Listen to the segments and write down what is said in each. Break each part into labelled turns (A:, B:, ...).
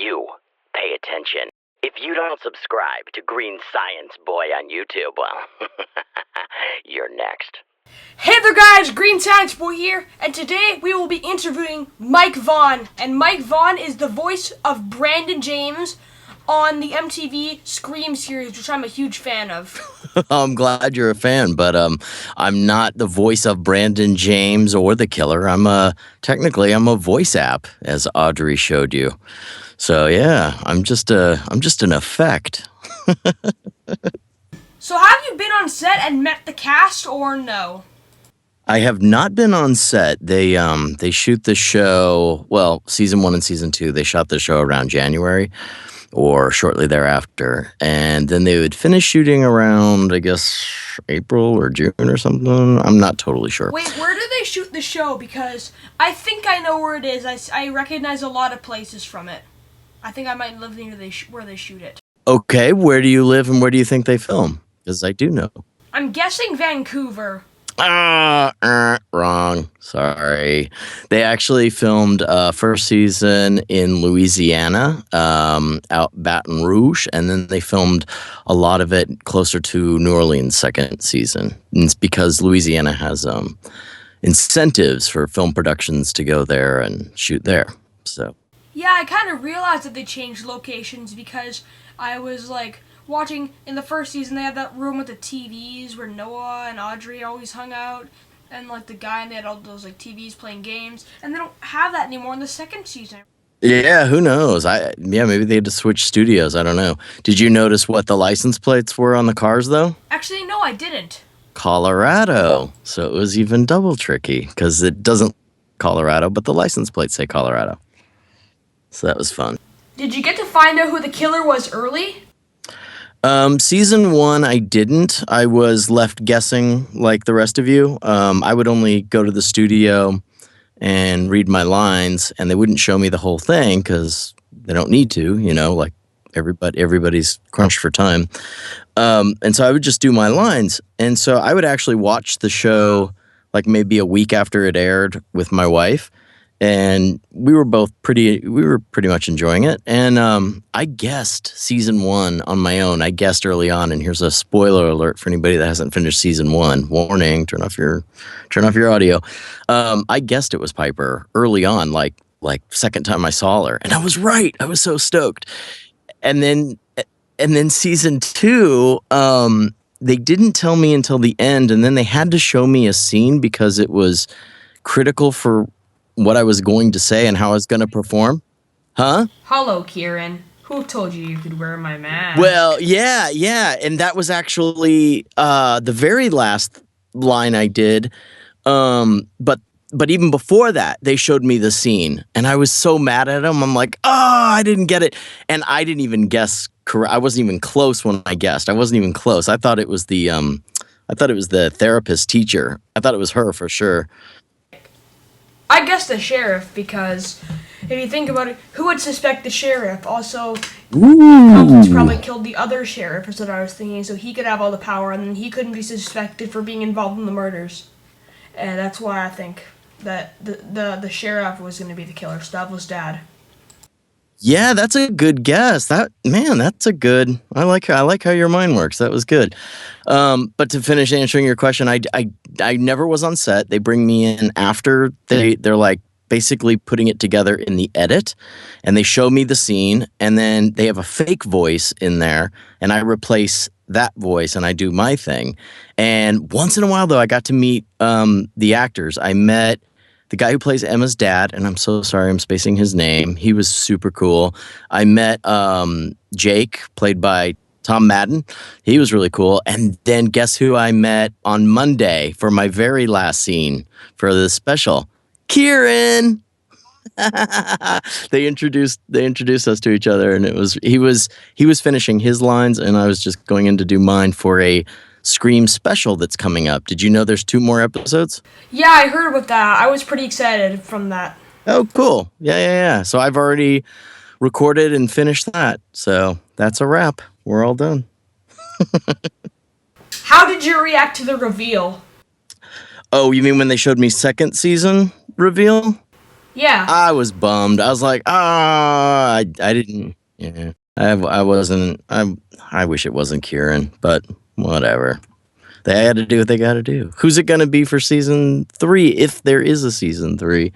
A: you pay attention. If you don't subscribe to GreenScienceBoy on YouTube, well, you're next.
B: Hey there guys, GreenScienceBoy here, and today we will be interviewing Mike Vaughn. And Mike Vaughn is the voice of Brandon James on the MTV Scream series, which I'm a huge fan of.
C: I'm glad you're a fan, but I'm not the voice of Brandon James or the killer. Technically I'm a voice app, as Audrey showed you. So yeah, I'm just an effect.
B: So have you been on set and met the cast or no?
C: I have not been on set. They shoot the show, well, season 1 and season 2, they shot the show around January or shortly thereafter. And then they would finish shooting around, I guess, April or June or something. I'm not totally sure.
B: Wait, where do they shoot the show? Because I think I know where it is. I recognize a lot of places from it. I think I might live near where they shoot it.
C: Okay, where do you live and where do you think they film? Because I do know.
B: I'm guessing Vancouver.
C: Wrong. Sorry. They actually filmed first season in Louisiana, out Baton Rouge, and then they filmed a lot of it closer to New Orleans second season. And it's because Louisiana has incentives for film productions to go there and shoot there. So.
B: Yeah, I kind of realized that they changed locations because I was watching in the first season. They had that room with the TVs where Noah and Audrey always hung out, and the guy, and they had all those TVs playing games, and they don't have that anymore in the second season.
C: Yeah, who knows? Maybe they had to switch studios. I don't know. Did you notice what the license plates were on the cars though?
B: Actually, no, I didn't.
C: Colorado. So it was even double tricky because it doesn't Colorado, but the license plates say Colorado. So that was fun.
B: Did you get to find out who the killer was early?
C: Season 1, I didn't. I was left guessing like the rest of you. I would only go to the studio and read my lines, and they wouldn't show me the whole thing because they don't need to, everybody's crunched for time. And so I would just do my lines. And so I would actually watch the show maybe a week after it aired with my wife. And we were pretty much enjoying it. And I guessed season 1 on my own. I guessed early on, and here's a spoiler alert for anybody that hasn't finished season 1. Warning, turn off your audio. I guessed it was Piper early on, like second time I saw her. And I was right. I was so stoked. And then season 2, they didn't tell me until the end, and then they had to show me a scene because it was critical for what I was going to say and how I was going to perform. Huh?
B: Hello, Kieran. Who told you could wear my mask?
C: Well, yeah. And that was actually the very last line I did. But even before that, they showed me the scene. And I was so mad at them. I'm like, I didn't get it. And I didn't even guess correct. I wasn't even close when I guessed. I wasn't even close. I thought it was the therapist teacher. I thought it was her for sure.
B: I guess the sheriff, because if you think about it, who would suspect the sheriff? Also, Thompson's probably killed the other sheriff, is what I was thinking, so he could have all the power, and then he couldn't be suspected for being involved in the murders. And that's why I think that the sheriff was going to be the killer, Stavros' dad.
C: Yeah, that's a good guess. That's a good. I like how your mind works. That was good. But to finish answering your question, I never was on set. They bring me in after they're basically putting it together in the edit, and they show me the scene, and then they have a fake voice in there, and I replace that voice and I do my thing. And once in a while though, I got to meet the actors. I met the guy who plays Emma's dad, and I'm so sorry I'm spacing his name. He was super cool. I met Jake, played by Tom Madden. He was really cool. And then guess who I met on Monday for my very last scene for the special? Kieran. They introduced us to each other, and he was finishing his lines, and I was just going in to do mine for a Scream special that's coming up. Did you know there's 2 more episodes?
B: Yeah, I heard about that. I was pretty excited from that.
C: Oh, cool. Yeah. So I've already recorded and finished that. So that's a wrap. We're all done.
B: How did you react to the reveal?
C: Oh, you mean when they showed me second season reveal?
B: Yeah.
C: I was bummed. I was like, I didn't. Yeah, I wasn't. I wish it wasn't Kieran, but whatever. They had to do what they got to do. Who's it going to be for season 3 if there is a season 3?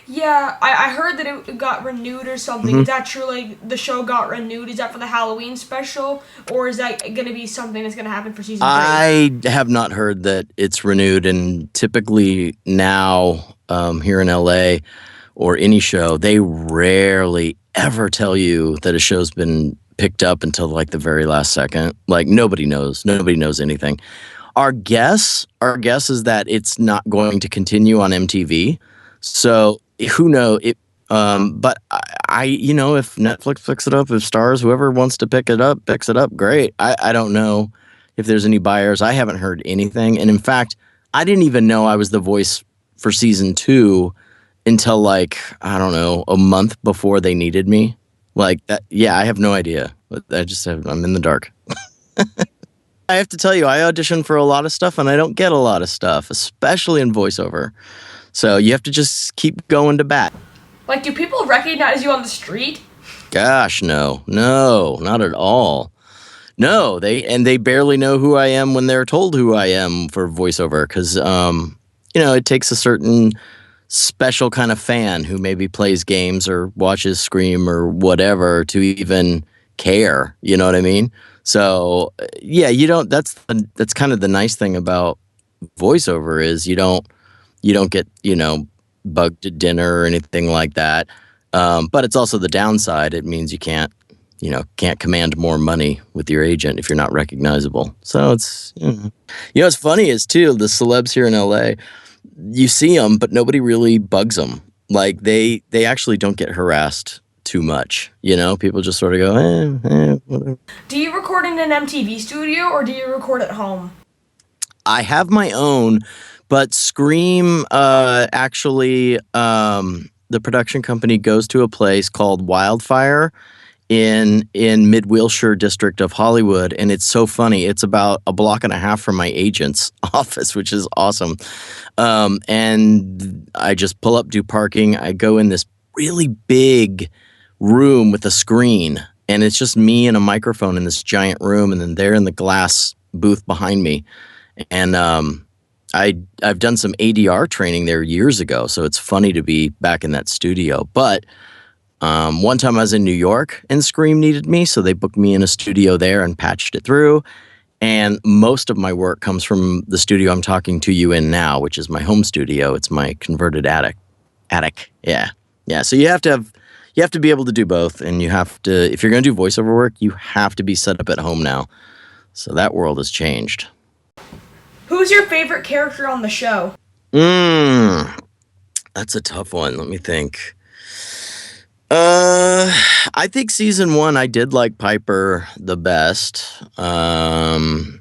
B: Yeah, I heard that it got renewed or something.
C: Mhm.
B: Is that true? Like, the show got renewed? Is that for the Halloween special? Or is that going to be something that's going to happen for season 3?
C: I have not heard that it's renewed, and typically now here in LA or any show, they rarely ever tell you that a show's been picked up until like the very last second. Like nobody knows. Nobody knows anything. Our guess is that it's not going to continue on MTV. So who knows? But if Netflix picks it up, if Stars, whoever wants to pick it up, picks it up, great. I don't know if there's any buyers. I haven't heard anything. And in fact, I didn't even know I was the voice for season 2 until like, I don't know, a month before they needed me. Like that. Yeah, I have no idea. But I'm in the dark. I have to tell you, I audition for a lot of stuff and I don't get a lot of stuff, especially in voiceover. So you have to just keep going to bat.
B: Like, do people recognize you on the street?
C: Gosh, no, not at all. No, they barely know who I am when they're told who I am for voiceover, because it takes a certain special kind of fan who maybe plays games or watches Scream or whatever to even care. You know what I mean? So yeah, you don't. That's kind of the nice thing about voiceover is you don't get bugged at dinner or anything like that. But it's also the downside. It means you can't command more money with your agent if you're not recognizable. So it's what's funny is too the celebs here in LA. You see them, but nobody really bugs them. Like they actually don't get harassed too much. People just sort of go, whatever.
B: Do you record in an MTV studio or do you record at home?
C: I have my own, but Scream actually, the production company goes to a place called Wildfire in Mid Wilshire district of Hollywood, and it's so funny. It's about a block and a half from my agent's office, which is awesome. And I just pull up, do parking. I go in this really big room with a screen, and it's just me and a microphone in this giant room, and then they're in the glass booth behind me. And I've done some ADR training there years ago, so it's funny to be back in that studio. But one time I was in New York and Scream needed me, so they booked me in a studio there and patched it through. And most of my work comes from the studio I'm talking to you in now, which is my home studio. It's my converted attic. Yeah. So you have to be able to do both, and you have to, if you're going to do voiceover work, you have to be set up at home now. So that world has changed.
B: Who's your favorite character on the show?
C: That's a tough one. Let me think. I think season 1 I did like Piper the best. I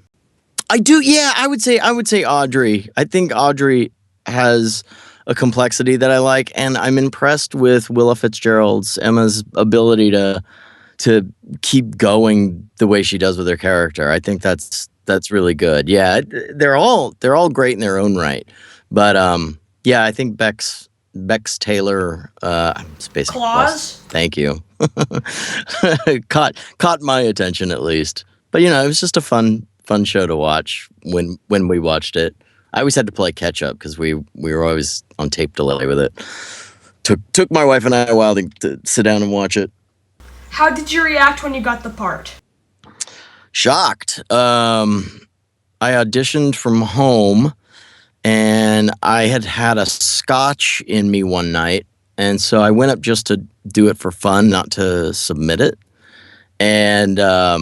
C: do. Yeah, I would say Audrey. I think Audrey has a complexity that I like, and I'm impressed with Willa Fitzgerald's Emma's ability to keep going the way she does with her character. I think that's really good. Yeah, they're all great in their own right. But yeah, I think Bex Taylor,
B: Claus?
C: Thank you. caught my attention at least. But it was just a fun show to watch when we watched it. I always had to play catch up because we were always on tape delay with it. Took my wife and I a while to sit down and watch it.
B: How did you react when you got the part?
C: Shocked. I auditioned from home, and I had a scotch in me one night, and so I went up just to do it for fun, not to submit it. And I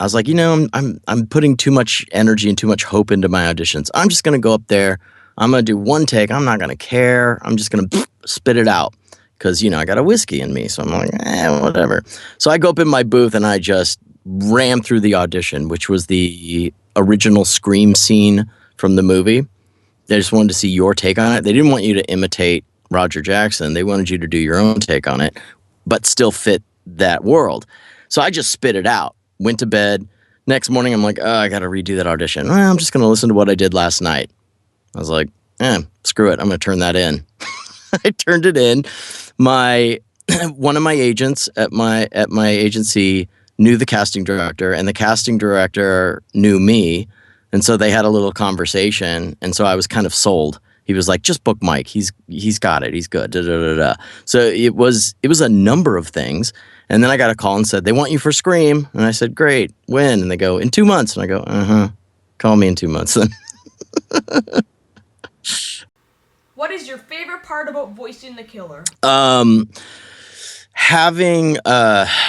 C: was like, I'm putting too much energy and too much hope into my auditions. I'm just gonna go up there. I'm gonna do one take. I'm not gonna care. I'm just gonna spit it out because I got a whiskey in me. So I'm like, whatever. So I go up in my booth and I just ran through the audition, which was the original Scream scene from the movie. They just wanted to see your take on it. They didn't want you to imitate Roger Jackson. They wanted you to do your own take on it, but still fit that world. So I just spit it out, went to bed. Next morning, I'm like, I got to redo that audition. Well, I'm just going to listen to what I did last night. I was like, screw it. I'm going to turn that in. I turned it in. My one of my agents at my agency knew the casting director, and the casting director knew me, and so they had a little conversation, and so I was kind of sold. He was like, "Just book Mike. He's got it. He's good." Da, da, da, da. So it was a number of things, and then I got a call and said they want you for Scream, and I said, "Great, when?" And they go, "In 2 months," and I go, "Call me in 2 months then."
B: What is your favorite part about voicing the killer?
C: Having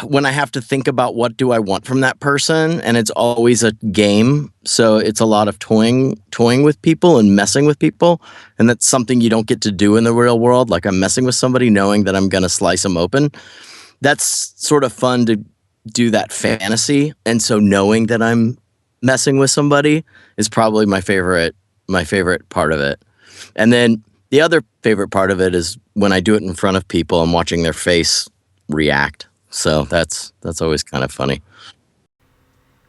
C: when I have to think about what do I want from that person, and it's always a game, so it's a lot of toying with people and messing with people, and that's something you don't get to do in the real world. Like, I'm messing with somebody knowing that I'm gonna slice them open. That's sort of fun to do that fantasy, and so knowing that I'm messing with somebody is probably my favorite part of it. And then the other favorite part of it is when I do it in front of people and watching their face react. So that's always kind of funny.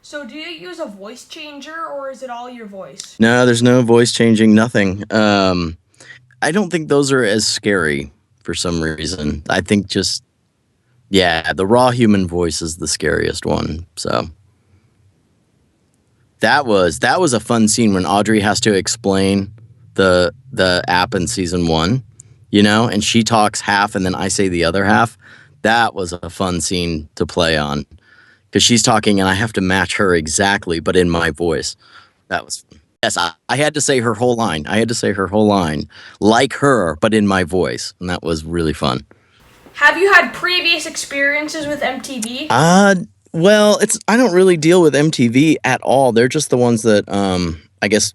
B: So do you use a voice changer, or is it all your voice?
C: No, there's no voice changing, nothing. I don't think those are as scary for some reason. I think just, yeah, the raw human voice is the scariest one. So that was a fun scene when Audrey has to explain the app in season 1, and she talks half and then I say the other half. That was a fun scene to play on because she's talking and I have to match her exactly, but in my voice. That was fun. Yes, I had to say her whole line. Like her, but in my voice, and that was really fun.
B: Have you had previous experiences with MTV?
C: Well, I don't really deal with MTV at all. They're just the ones that, I guess,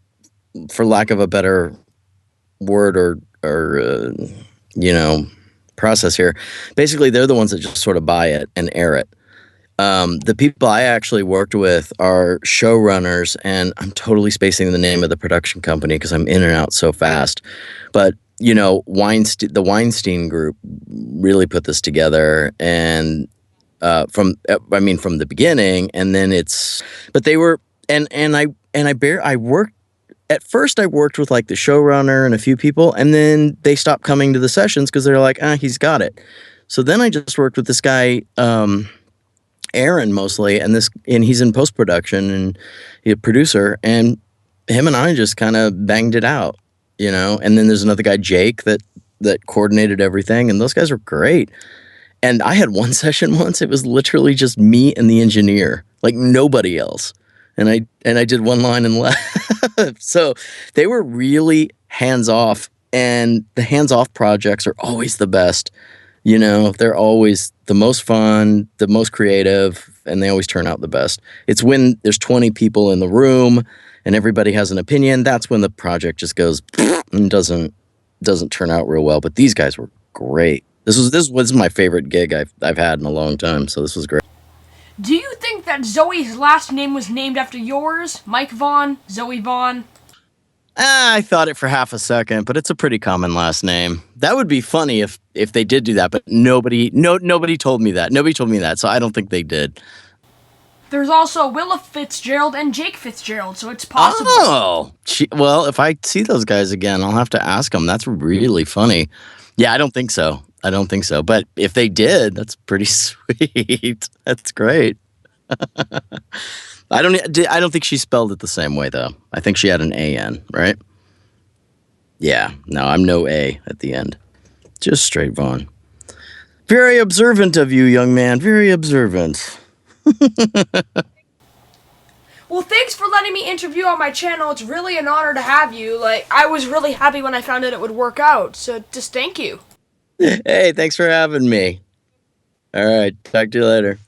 C: for lack of a better word or process here, basically they're the ones that just sort of buy it and air it. The people I actually worked with are showrunners, and I'm totally spacing the name of the production company because I'm in and out so fast. But the Weinstein Group really put this together, and from the beginning, and then but they were, I worked. At first, I worked with like the showrunner and a few people, and then they stopped coming to the sessions because they're like, he's got it. So then I just worked with this guy, Aaron mostly, and he's in post-production and he's a producer, and him and I just kind of banged it out, and then there's another guy, Jake, that coordinated everything, and those guys were great. And I had one session once, it was literally just me and the engineer, like nobody else. And I did one line and left. So they were really hands-off, and the hands-off projects are always the best. They're always the most fun, the most creative, and they always turn out the best. It's when there's 20 people in the room and everybody has an opinion, that's when the project just goes and doesn't turn out real well. But these guys were great. This was my favorite gig I've had in a long time, so this was great.
B: Do you think that Zoe's last name was named after yours? Mike Vaughn? Zoe Vaughn?
C: I thought it for half a second, but it's a pretty common last name. That would be funny if they did do that, but nobody told me that. Nobody told me that, so I don't think they did.
B: There's also Willa Fitzgerald and Jake Fitzgerald, so it's possible.
C: Oh! Well, if I see those guys again, I'll have to ask them. That's really funny. Yeah, I don't think so. But if they did, that's pretty sweet. That's great. I don't think she spelled it the same way, though. I think she had an A-N, right? Yeah. No, I'm no A at the end. Just straight Vaughn. Very observant of you, young man. Very observant.
B: Well, thanks for letting me interview on my channel. It's really an honor to have you. I was really happy when I found out it would work out, so just thank you.
C: Hey, thanks for having me. All right, talk to you later.